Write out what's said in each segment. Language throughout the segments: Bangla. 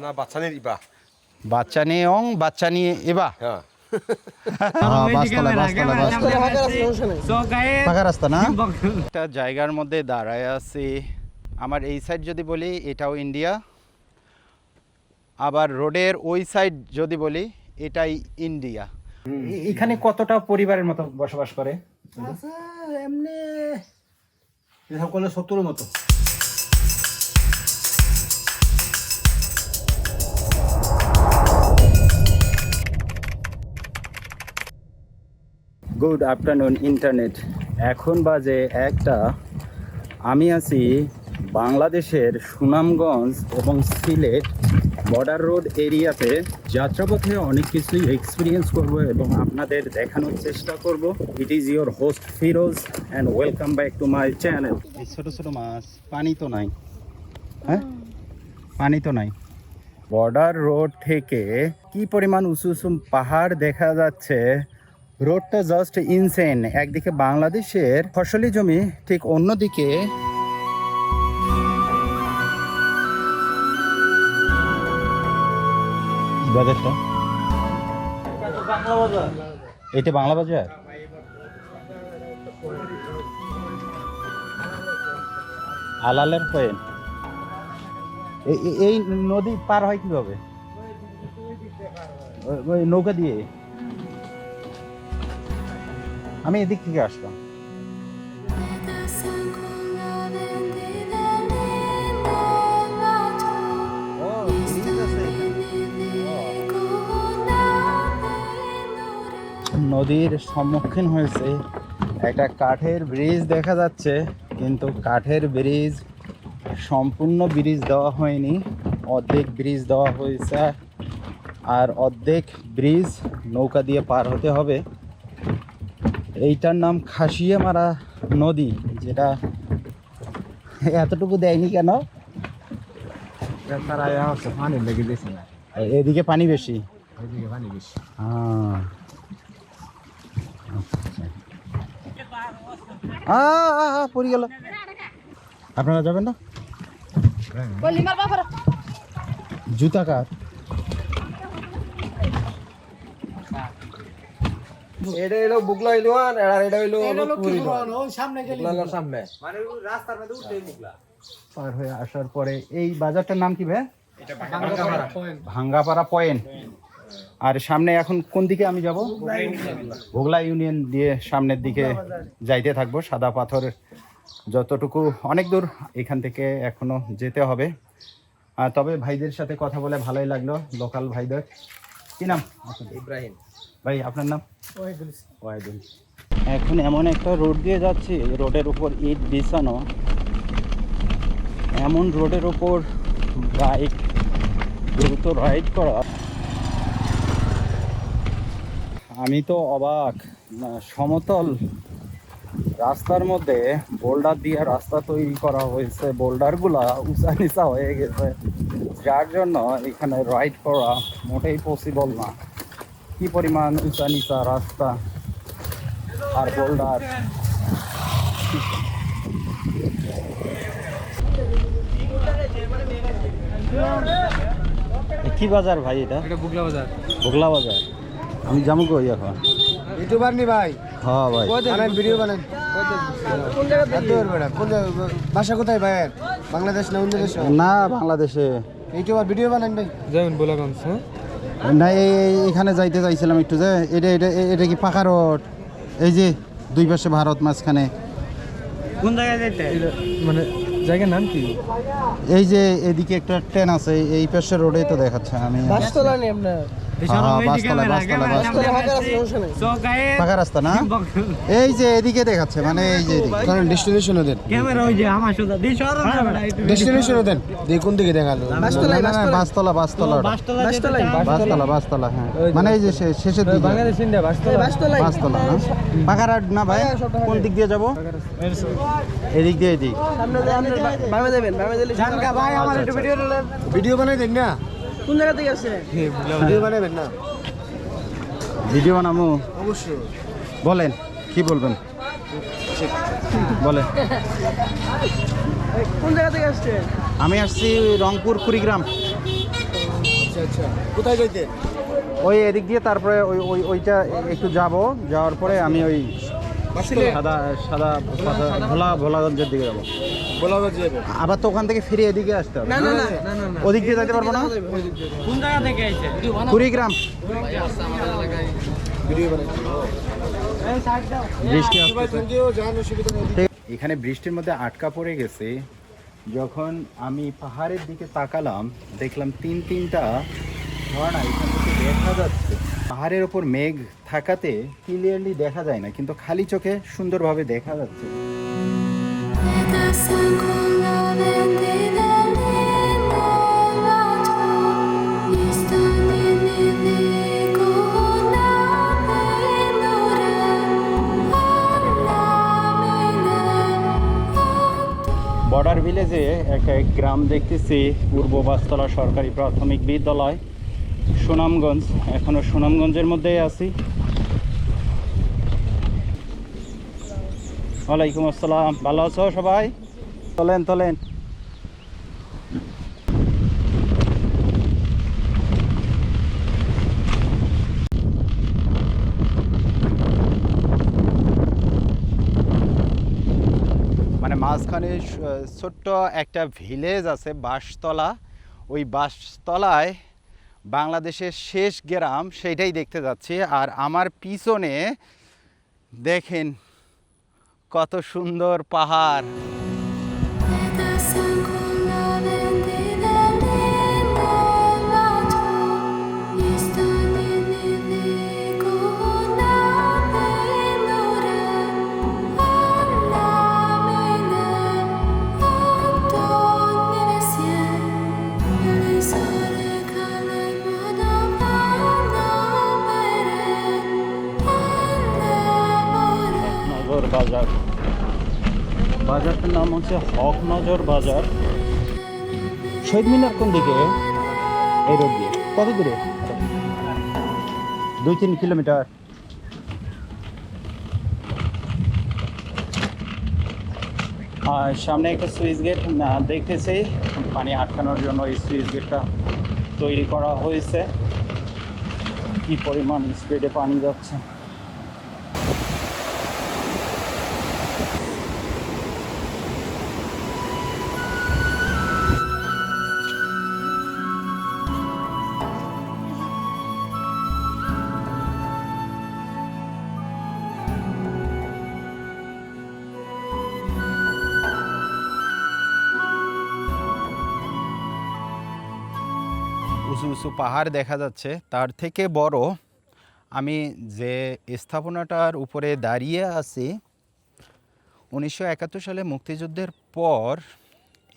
না বাচ্চা নিয়ে দিবা বাচ্চা নিয়ে বাচ্চা নিয়ে এবা হ্যাঁ পাকা রাস্তা না একটা জায়গার মধ্যে দাঁড়ায় আছি। আমার এই সাইড যদি বলি এটাও ইন্ডিয়া, আবার রোডের ওই সাইড যদি বলি এটাই ইন্ডিয়া। এখানে কতটা পরিবারের মতো বসবাস করে? এমনি এসব করলে 70-এর মতো। Good afternoon internet. এখন বাজে 1টা। আমি আছি বাংলাদেশের সুনামগঞ্জ এবং সিলেট বর্ডার রোড এরিয়াতে। যাত্রাপথে অনেক কিছুই এক্সপিরিয়েন্স করব এবং আপনাদের দেখানোর চেষ্টা করব। It is your host Firoz and welcome back to my channel. এই ছোটো ছোটো মাছ, পানি তো নাই, হ্যাঁ পানি তো নাই। বর্ডার রোড থেকে কি পরিমাণ উঁচু উঁচু পাহাড় দেখা যাচ্ছে। রোডটা জাস্ট ইনসেন। একদিকে বাংলাদেশের ফসলি জমি, ঠিক অন্যদিকে বাজারটা, এটা বাংলা বাজার। আলালের পয়েন্ট। এই নদী পার হয় কিভাবে? ওই নৌকা দিয়ে। আমি এদিক থেকে আসলাম। নদীর সম্মুখীন হয়েছে একটা কাঠের ব্রিজ দেখা যাচ্ছে, কিন্তু কাঠের ব্রিজ সম্পূর্ণ ব্রিজ দেওয়া হয়নি, অর্ধেক ব্রিজ দেওয়া হয়েছে আর অর্ধেক ব্রিজ নৌকা দিয়ে পার হতে হবে। এইটার নাম খাসিয়ামারা নদী, যেটা এতটুকু দেয়নি কেন? পানি লেগে দিয়েছে না, এদিকে পানি বেশি। এদিকে পানি বেশি। পড়ে গেল। আপনারা যাবেন না? জুতা কার? এটা হলো বুগলা হইলো আর এটা হইলো সামনে সামনে মানে রাস্তার মধ্যে উঠেই বুগলা পার হয়ে আসার পরে এই বাজারটার নাম কি ভাই? এটা ভাঙ্গাপাড়া পয়েন্ট। আর সামনে এখন কোন দিকে আমি যাব? ভোগলা ইউনিয়ন দিয়ে সামনের দিকে যাইতে থাকবো। সাদা পাথর যতটুকু, অনেক দূর এখান থেকে এখনো যেতে হবে। তবে ভাইদের সাথে কথা বলে ভালোই লাগলো, লোকাল ভাইদের। কি নাম? ইব্রাহিম। ভাই আপনার নাম? ওয়াহিদুল। এখন এমন একটা রোড দিয়ে যাচ্ছি, রোডের উপর ইট বিছানো। এমন রোডের উপর বাইক দ্রুত রাইড করা, আমি তো অবাক। সমতল রাস্তার মধ্যে বোল্ডার দিয়ে রাস্তা তৈরি করা হয়েছে, বোল্ডারগুলা উঁচা নিচা হয়ে গেছে, যার জন্য এখানে রাইড করা মোটেই পসিবল না। কি পরিমাণ উঁচা নিচা রাস্তা আর বোল্ডার। কি বাজার ভাই এটা? বুগলা বাজার। বুগলা বাজার। আমি যাবো কই এখন? ইউটিউবার নি ভাই? হ্যাঁ ভাই। বানান ভিডিও বানান। কোন জায়গা থেকে? কোন ভাষা কোথায় ভাই? বাংলাদেশ না অন্য দেশ? না বাংলাদেশে। ইউটিউবার ভিডিও বানান ভাই? যেমন বলাগঞ্জ। হ্যাঁ না, এখানে যাইতে চাইছিলাম একটু। যে এটা এটা এটা কি পাকা রোড? এই যে দুই পাশে ভারত, মাঝখানে কোন জায়গায় যাইতে? মানে জায়গার নাম কি? এই যে এদিকে একটা ট্রেন আছে, এই পাশে রোডে তো দেখাচ্ছে। আমি বাসতলা নি আপনার? পাকা রাস্তা না, এই যে এদিকে দেখাচ্ছে, মানে এই যে ডেস্টিনেশন দেন ক্যামেরা, ওই যে আমার সোজা ডেস্টিনেশন দেন। দেখুন কোন দিকে দেখালো? বাসতলা বাসতলা। হ্যাঁ মানে এই যে শেষের দিকে বাংলাদেশ ইন্ডিয়া বাসতলা না? পাকা রোড না ভাই? কোন দিক দিয়ে যাব? এদিক দিয়ে। এদিক বামে দেবেন, বামে দিলে জানকা ভাই আমার একটু ভিডিও বানাই দেন না। কোন জায়গা থেকে আসছে? ভিডিও বানাবেন না? ভিডিও বানাবো অবশ্যই। বলেন কি বলবেন, বলেন। কোন জায়গা থেকে আসছে? আমি আসছি রংপুর কুড়িগ্রাম। আচ্ছা কোথায় যাইতে? ওই এদিক দিয়ে তারপরে ওইটা একটু যাওয়ার পরে আমি ওই সাদা ভোলাগঞ্জের দিকে যাবো। ভোলাগঞ্জ যাবে? আবার তো ওখান থেকে ফিরে এদিকে আসতে হবে। না ওদিক দিয়ে যেতে পারবো না? কোন জায়গা থেকে আইছে? কুড়িগ্রাম। ভিডিও বানাচ্ছি। বৃষ্টি ভাই থ্যাংক ইউ, জান অসুবিধা নেই। এখানে বৃষ্টির মধ্যে আটকা পড়ে গেছে। যখন আমি পাহাড়ের দিকে তাকালাম দেখলাম তিনটা ঝর্ণা এখান থেকে দেখা যাচ্ছে। পাহাড়ের ওপর মেঘ থাকাতে ক্লিয়ারলি দেখা যায় না, কিন্তু খালি চোখে সুন্দরভাবে দেখা যাচ্ছে। বর্ডার ভিলেজে একটা গ্রাম দেখতেছি, পূর্ব বাসতলা সরকারি প্রাথমিক বিদ্যালয়, সুনামগঞ্জ। এখনো সুনামগঞ্জের মধ্যেই আছি। ওয়ালাইকুম আসসালাম, ভালো আছো সবাই? তোলেন মানে মাঝখানে ছোট্ট একটা ভিলেজ আছে বাসতলা। ওই বাসতলায় বাংলাদেশের শেষ গ্রাম, সেইটাই দেখতে যাচ্ছি। আর আমার পিছনে দেখেন কত সুন্দর পাহাড়। বাজারটার নাম হচ্ছে হকনজর বাজার। শহীদ মিনার কোন দিকে? এই রোড দিয়ে কত দূরে? 2-3 কিলোমিটার। আর সামনে একটা সুইচ গেট দেখতেছি, পানি আটকানোর জন্য এই সুইচ গেটটা তৈরি করা হয়েছে। কি পরিমাণ স্পিডে পানি যাচ্ছে! উঁচু উঁচু পাহাড় দেখা যাচ্ছে। তার থেকে বড়, আমি যে স্থাপনাটার উপরে দাঁড়িয়ে আছি, 1971 সালে মুক্তিযুদ্ধের পর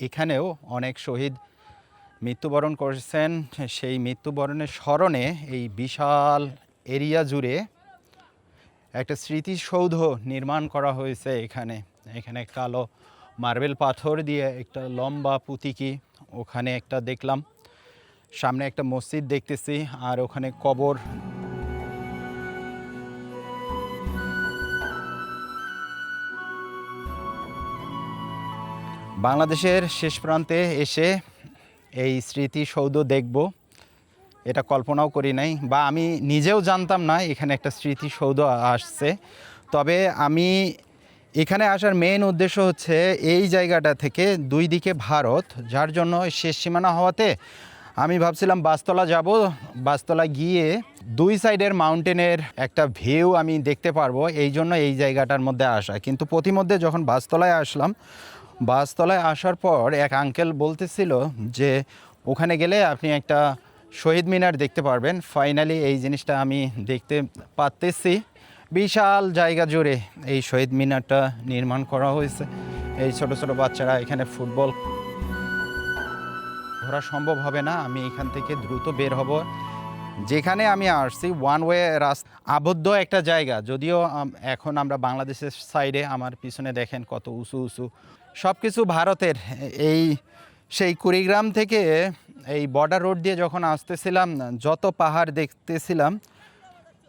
এখানেও অনেক শহীদ মৃত্যুবরণ করেছেন। সেই মৃত্যুবরণের স্মরণে এই বিশাল এরিয়া জুড়ে একটা স্মৃতিসৌধ নির্মাণ করা হয়েছে। এখানে কালো মার্বেল পাথর দিয়ে একটা লম্বা পুতিকি, ওখানে একটা দেখলাম। সামনে একটা মসজিদ দেখতেছি, আর ওখানে কবর। বাংলাদেশের শেষ প্রান্তে এসে এই স্মৃতিসৌধ দেখব, এটা কল্পনাও করি নাই, বা আমি নিজেও জানতাম না এখানে একটা স্মৃতিসৌধ আসছে। তবে আমি এখানে আসার মেইন উদ্দেশ্য হচ্ছে এই জায়গাটা থেকে দুই দিকে ভারত, যার জন্য শেষ সীমানা হওয়াতে আমি ভাবছিলাম বাসতলা যাব। বাসতলা গিয়ে দুই সাইডের মাউন্টেনের একটা ভিউ আমি দেখতে পারবো, এই জন্য এই জায়গাটার মধ্যে আসা। কিন্তু প্রতিমধ্যে যখন বাসতলায় আসলাম, বাসতলায় আসার পর এক আঙ্কেল বলতেছিল যে ওখানে গেলে আপনি একটা শহীদ মিনার দেখতে পারবেন। ফাইনালি এই জিনিসটা আমি দেখতে পাচ্তেছি। বিশাল জায়গা জুড়ে এই শহীদ মিনারটা নির্মাণ করা হয়েছে। এই ছোট ছোট বাচ্চারা এখানে ফুটবল। ঘোরা সম্ভব হবে না, আমি এখান থেকে দ্রুত বের হব। যেখানে আমি আসছি ওয়ান ওয়ে রাস্তা, আবদ্ধ একটা জায়গা। যদিও এখন আমরা বাংলাদেশের সাইডে, আমার পিছনে দেখেন কত উঁচু উঁচু সব কিছু ভারতের। সেই কুড়িগ্রাম থেকে এই বর্ডার রোড দিয়ে যখন আসতেছিলাম, যত পাহাড় দেখতেছিলাম,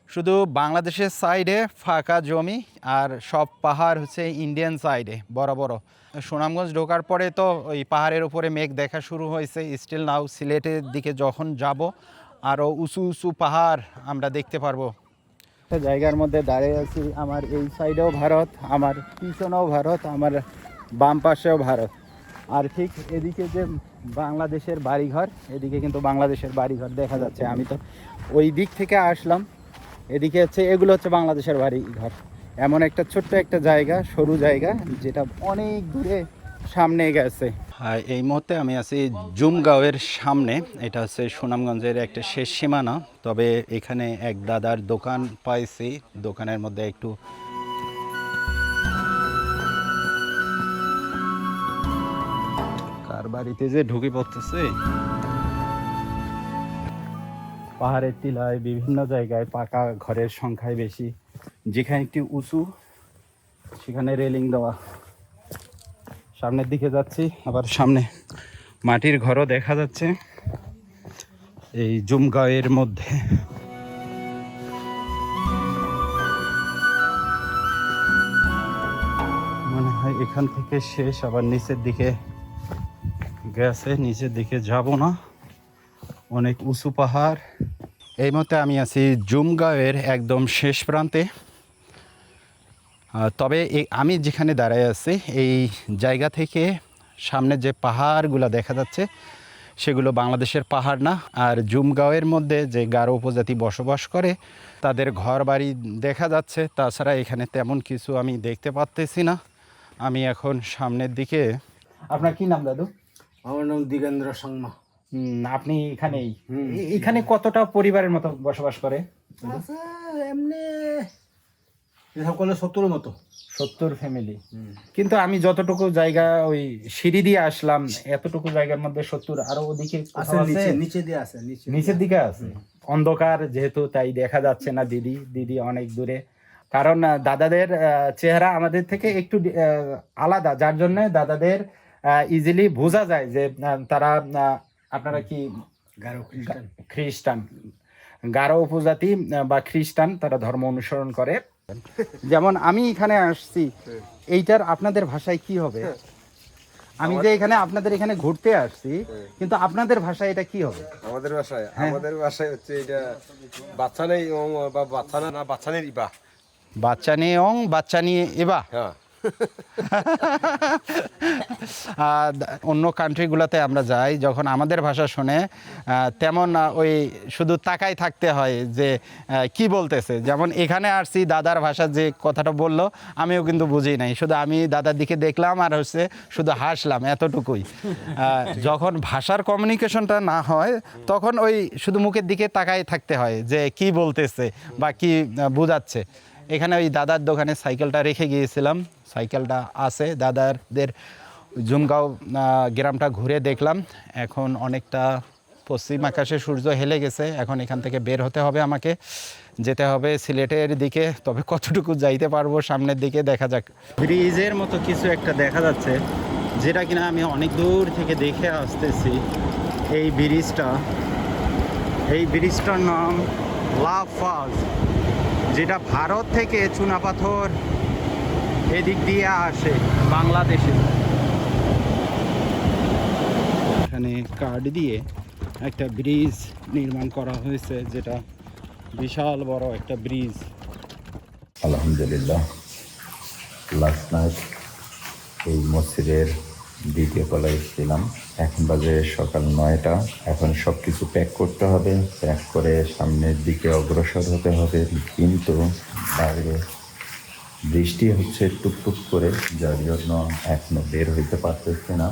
শুধু বাংলাদেশের সাইডে ফাঁকা জমি, আর সব পাহাড় হচ্ছে ইন্ডিয়ান সাইডে বড় বড়। সুনামগঞ্জ ঢোকার পরে তো ওই পাহাড়ের উপরে মেঘ দেখা শুরু হয়েছে। স্টিল নাও সিলেটের দিকে যখন যাব আরও উঁচু উঁচু পাহাড় আমরা দেখতে পারবো। একটা জায়গার মধ্যে দাঁড়িয়ে আছি, আমার এই সাইডেও ভারত, আমার পিছনেও ভারত, আমার বাম পাশেও ভারত, আর ঠিক এদিকে যে বাংলাদেশের বাড়িঘর, এদিকে কিন্তু বাংলাদেশের বাড়িঘর দেখা যাচ্ছে। আমি তো ওই দিক থেকে আসলাম, এদিকে হচ্ছে এগুলো হচ্ছে বাংলাদেশের বাড়িঘর। এমন একটা ছোট্ট একটা জায়গা, সরু জায়গা, যেটা অনেক দূরে সামনে গেছে। এই মুহূর্তে আমি আছি জুমগাঁওয়ের সামনে। এটা হচ্ছে সুনামগঞ্জের একটা শেষ সীমানা। তবে এখানে এক দাদার দোকান পাইছি, দোকানের মধ্যে একটু কার বাড়িতে যে ঢুকে পড়তেছে। পাহাড়ের টিলায় বিভিন্ন জায়গায় পাকা ঘরের সংখ্যায় বেশি, যেখানে একটি উঁচু সেখানে রেলিং দেওয়া। সামনের দিকে যাচ্ছি, আবার সামনে মাটির ঘরও দেখা যাচ্ছে এই জুমগাঁওয়ের মধ্যে। মনে হয় এখান থেকে শেষ, আবার নিচের দিকে গেছে, নিচের দিকে যাব না, অনেক উঁচু পাহাড়। এই মুহূর্তে আমি আছি জুমগাঁওয়ের একদম শেষ প্রান্তে। তবে আমি যেখানে দাঁড়ায় আছি এই জায়গা থেকে সামনে যে পাহাড়গুলো দেখা যাচ্ছে সেগুলো বাংলাদেশের পাহাড় না। আর জুমগাঁওয়ের মধ্যে যে গারো উপজাতি বসবাস করে তাদের ঘর বাড়ি দেখা যাচ্ছে। তাছাড়া এখানে তেমন কিছু আমি দেখতে পাচ্তেছি না। আমি এখন সামনের দিকে। আপনার কি নাম দাদু? আমার নাম দিগেন্দ্র সংমা। আপনি এখানেই, এখানে কতটা পরিবারের মতো বসবাস করে? এমনি সকলে 70 মতো। 70 ফ্যামিলি। কিন্তু আমি যতটুকু জায়গা ওই সিঁড়ি দিয়ে আসলাম, এতটুকু জায়গার মধ্যে 70, আরো ওদিকে নিচে দিয়ে আছে, নিচের দিকে আছে। অন্ধকার যেহেতু, তাই দেখা যাচ্ছে না। দিদি অনেক দূরে, কারণ দাদাদের চেহারা আমাদের থেকে একটু আলাদা, যার জন্য দাদাদের ইজিলি বোঝা যায় যে তারা, আপনারা কি খ্রিস্টান, গারো উপজাতি বা খ্রিস্টান, তারা ধর্ম অনুসরণ করে। যেমন আমি এখানে আসছি, এইটার আপনাদের ভাষায় কি হবে? আমি যে এখানে আপনাদের এখানে ঘুরতে আসছি, কিন্তু আপনাদের ভাষায় এটা কি হবে? আমাদের ভাষায় হচ্ছে এটা বাচ্চা নেই বা বাচ্চা না, বাচ্চা নেই ইবা। বাচ্চা নিয়ে অং, বাচ্চা নিয়ে এবা। হ্যাঁ। অন্য কান্ট্রিগুলোতে আমরা যাই, যখন আমাদের ভাষা শুনে তেমন ওই শুধু তাকাই থাকতে হয় যে কি বলতেছে। যেমন এখানে আসছি, দাদার ভাষা যে কথাটা বললো আমিও কিন্তু বুঝি নাই, শুধু আমি দাদার দিকে দেখলাম আর হচ্ছে শুধু হাসলাম, এতটুকুই। যখন ভাষার কমিউনিকেশনটা না হয় তখন ওই শুধু মুখের দিকে তাকাই থাকতে হয় যে কি বলতেছে বা কি বোঝাচ্ছে। এখানে ওই দাদার দোকানে সাইকেলটা রেখে গিয়েছিলাম, সাইকেলটা আছে দাদাদের। জুমগাঁও গ্রামটা ঘুরে দেখলাম। এখন অনেকটা পশ্চিম আকাশে সূর্য হেলে গেছে, এখন এখান থেকে বের হতে হবে, আমাকে যেতে হবে সিলেটের দিকে। তবে কতটুকু যাইতে পারবো সামনের দিকে দেখা যাক। ব্রিজের মতো কিছু একটা দেখা যাচ্ছে, যেটা কিনা আমি অনেক দূর থেকে দেখে আসতেছি। এই ব্রিজটার নাম লাফাজ, যেটা ভারত থেকে চুনাপাথর এদিক দিয়ে আসে বাংলাদেশে। এখানে কাঠ দিয়ে একটা ব্রিজ নির্মাণ করা হয়েছে, যেটা বিশাল বড় একটা ব্রিজ। আলহামদুলিল্লাহ, লাস্ট নাইট এই মসজিদের দ্বিতীয় তলায় ছিলাম। এখন বাজে সকাল 9টা। এখন সব কিছু প্যাক করতে হবে, প্যাক করে সামনের দিকে অগ্রসর হতে হবে। কিন্তু বাইরে বৃষ্টি হচ্ছে টুকটুক করে, যার জন্য এখনো বের হইতে পারতেছে না।